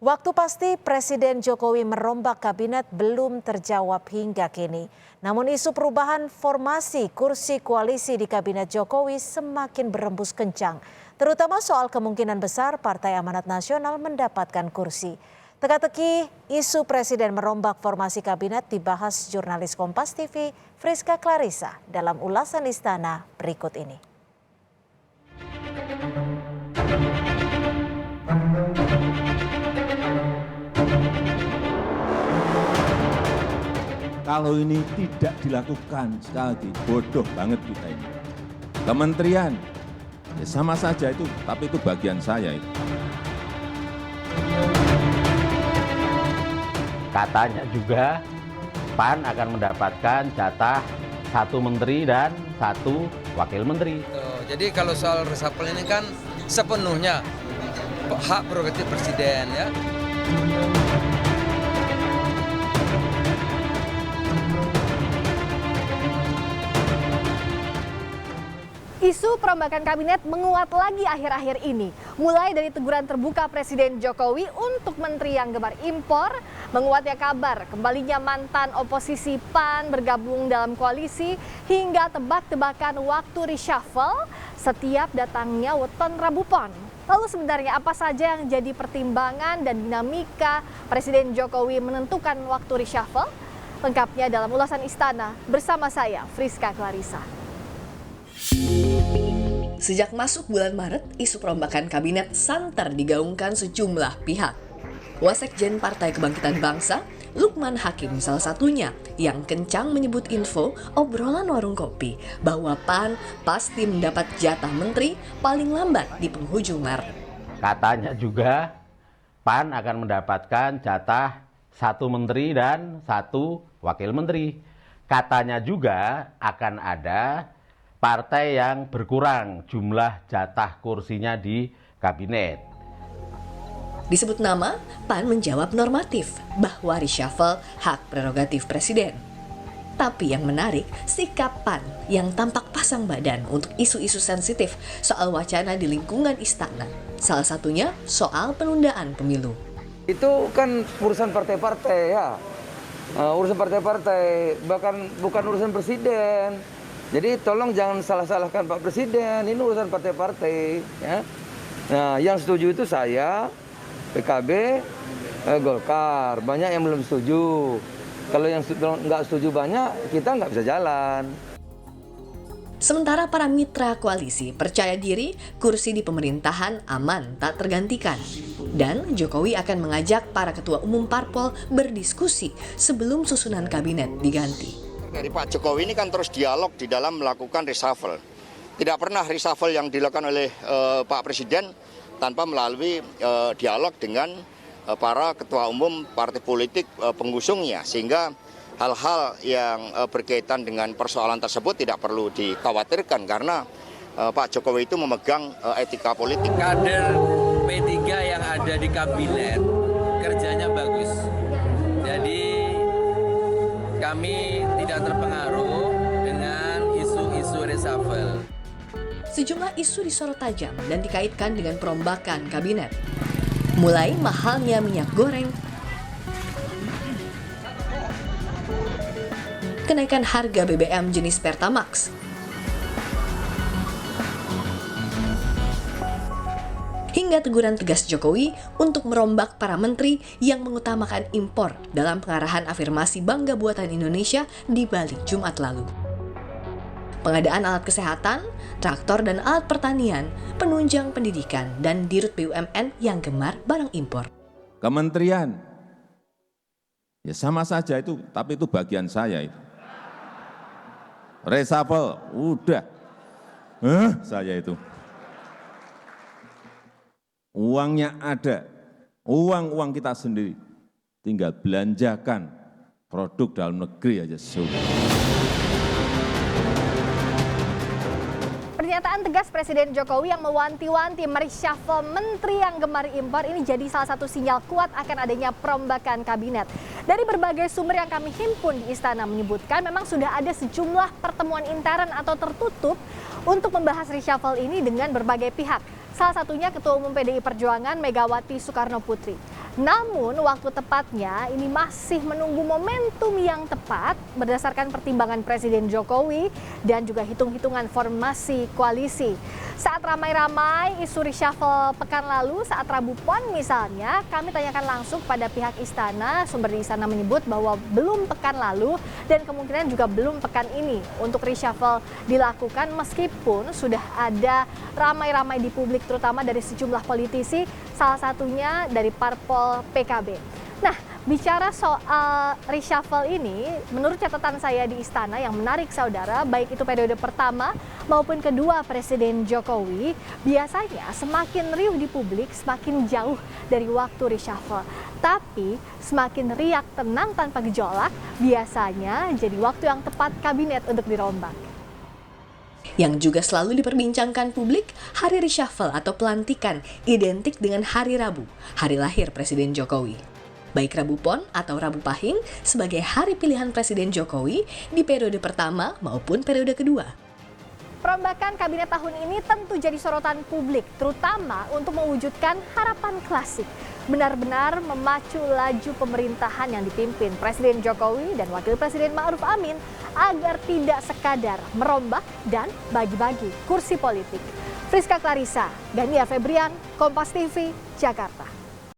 Waktu pasti Presiden Jokowi merombak kabinet belum terjawab hingga kini. Namun isu perubahan formasi kursi koalisi di kabinet Jokowi semakin berembus kencang. Terutama soal kemungkinan besar Partai Amanat Nasional mendapatkan kursi. Teka-teki isu Presiden merombak formasi kabinet dibahas jurnalis Kompas TV Friska Clarissa dalam ulasan Istana berikut ini. Kalau ini tidak dilakukan, sekali lagi bodoh banget kita ini. Kementerian, ya sama saja itu, tapi itu bagian saya itu. Katanya juga PAN akan mendapatkan jatah 1 menteri dan 1 wakil menteri. Jadi kalau soal reshuffle ini kan sepenuhnya hak prerogatif presiden ya. Isu perombakan kabinet menguat lagi akhir-akhir ini. Mulai dari teguran terbuka Presiden Jokowi untuk menteri yang gemar impor, menguatnya kabar kembalinya mantan oposisi PAN bergabung dalam koalisi, hingga tebak-tebakan waktu reshuffle setiap datangnya weton Rabu Pon. Lalu sebenarnya apa saja yang jadi pertimbangan dan dinamika Presiden Jokowi menentukan waktu reshuffle? Lengkapnya dalam ulasan Istana bersama saya, Friska Clarissa. Sejak masuk bulan Maret, isu perombakan kabinet santer digaungkan sejumlah pihak. Wasekjen Partai Kebangkitan Bangsa, Lukman Hakim salah satunya, yang kencang menyebut info obrolan warung kopi bahwa PAN pasti mendapat jatah menteri paling lambat di penghujung Maret. Katanya juga PAN akan mendapatkan jatah 1 menteri dan 1 wakil menteri. Katanya juga akan ada partai yang berkurang jumlah jatah kursinya di kabinet. Disebut nama, PAN menjawab normatif bahwa reshuffle hak prerogatif presiden. Tapi yang menarik, sikap PAN yang tampak pasang badan untuk isu-isu sensitif soal wacana di lingkungan istana. Salah satunya soal penundaan pemilu. Itu kan urusan partai-partai ya. Urusan partai-partai, bahkan bukan urusan presiden. Jadi tolong jangan salah-salahkan Pak Presiden, ini urusan partai-partai. Ya. Nah, yang setuju itu saya, PKB, Golkar. Banyak yang belum setuju. Kalau yang nggak setuju banyak, kita nggak bisa jalan. Sementara para mitra koalisi percaya diri kursi di pemerintahan aman tak tergantikan. Dan Jokowi akan mengajak para ketua umum parpol berdiskusi sebelum susunan kabinet diganti. Dari Pak Jokowi ini kan terus dialog di dalam melakukan reshuffle. Tidak pernah reshuffle yang dilakukan oleh Pak Presiden tanpa melalui dialog dengan para ketua umum partai politik pengusungnya. Sehingga hal-hal yang berkaitan dengan persoalan tersebut tidak perlu dikhawatirkan karena Pak Jokowi itu memegang etika politik. Kader P3 yang ada di kabinet kerjanya bagus. Jadi kami tidak terpengaruh dengan isu-isu reshuffle. Sejumlah isu disorot tajam dan dikaitkan dengan perombakan kabinet. Mulai mahalnya minyak goreng, kenaikan harga BBM jenis Pertamax, hingga teguran tegas Jokowi untuk merombak para menteri yang mengutamakan impor dalam pengarahan afirmasi Bangga Buatan Indonesia di Bali Jumat lalu. Pengadaan alat kesehatan, traktor dan alat pertanian, penunjang pendidikan, dan dirut BUMN yang gemar barang impor. Kementerian, ya sama saja itu, tapi itu bagian saya itu. Reshuffle, udah, saya itu. Uangnya ada, uang kita sendiri, tinggal belanjakan produk dalam negeri aja sudah. Pernyataan tegas Presiden Jokowi yang mewanti-wanti mereshuffle menteri yang gemar impor ini jadi salah satu sinyal kuat akan adanya perombakan kabinet. Dari berbagai sumber yang kami himpun di Istana menyebutkan memang sudah ada sejumlah pertemuan intern atau tertutup untuk membahas reshuffle ini dengan berbagai pihak. Salah satunya Ketua Umum PDI Perjuangan Megawati Soekarno Putri. Namun waktu tepatnya ini masih menunggu momentum yang tepat berdasarkan pertimbangan Presiden Jokowi dan juga hitung-hitungan formasi koalisi. Saat ramai-ramai isu reshuffle pekan lalu saat Rabu Pon misalnya, kami tanyakan langsung pada pihak istana. Sumber di istana menyebut bahwa belum pekan lalu dan kemungkinan juga belum pekan ini untuk reshuffle dilakukan, meskipun sudah ada ramai-ramai di publik terutama dari sejumlah politisi, salah satunya dari parpol PKB. Nah, bicara soal reshuffle ini, menurut catatan saya di istana yang menarik saudara, baik itu periode pertama maupun kedua Presiden Jokowi, biasanya semakin riuh di publik, semakin jauh dari waktu reshuffle. Tapi semakin riak tenang tanpa gejolak, biasanya jadi waktu yang tepat kabinet untuk dirombak. Yang juga selalu diperbincangkan publik, hari reshuffle atau pelantikan identik dengan hari Rabu, hari lahir Presiden Jokowi. Baik Rabu Pon atau Rabu Pahing sebagai hari pilihan Presiden Jokowi di periode pertama maupun periode kedua. Perombakan kabinet tahun ini tentu jadi sorotan publik, terutama untuk mewujudkan harapan klasik. Benar-benar memacu laju pemerintahan yang dipimpin Presiden Jokowi dan Wakil Presiden Ma'ruf Amin agar tidak sekadar merombak dan bagi-bagi kursi politik. Friska Clarissa, Gania Febrian, Kompas TV, Jakarta.